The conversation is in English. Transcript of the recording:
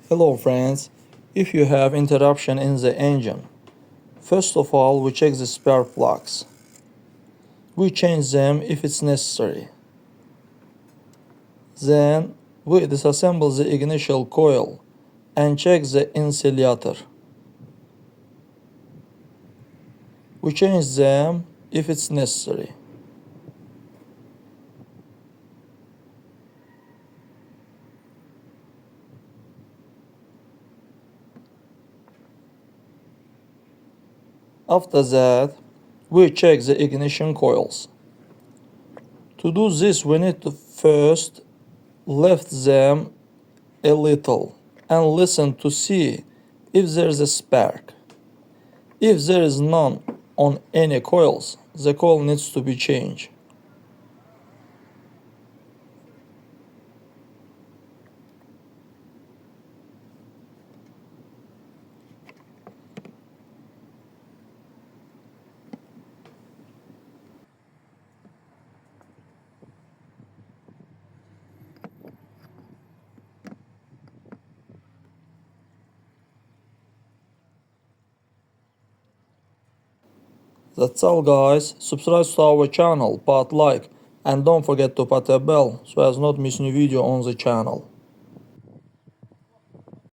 Hello friends, if you have interruption in the engine, first of all we check the spare plugs. We change them if it's necessary. Then we disassemble the ignition coil and check the insulator. We change them if it's necessary. After that, we check the ignition coils. To do this, we need to first lift them a little and listen to see if there is a spark. If there is none on any coils, the coil needs to be changed. That's all guys, subscribe to our channel, put like and don't forget to put a bell so as not miss new video on the channel.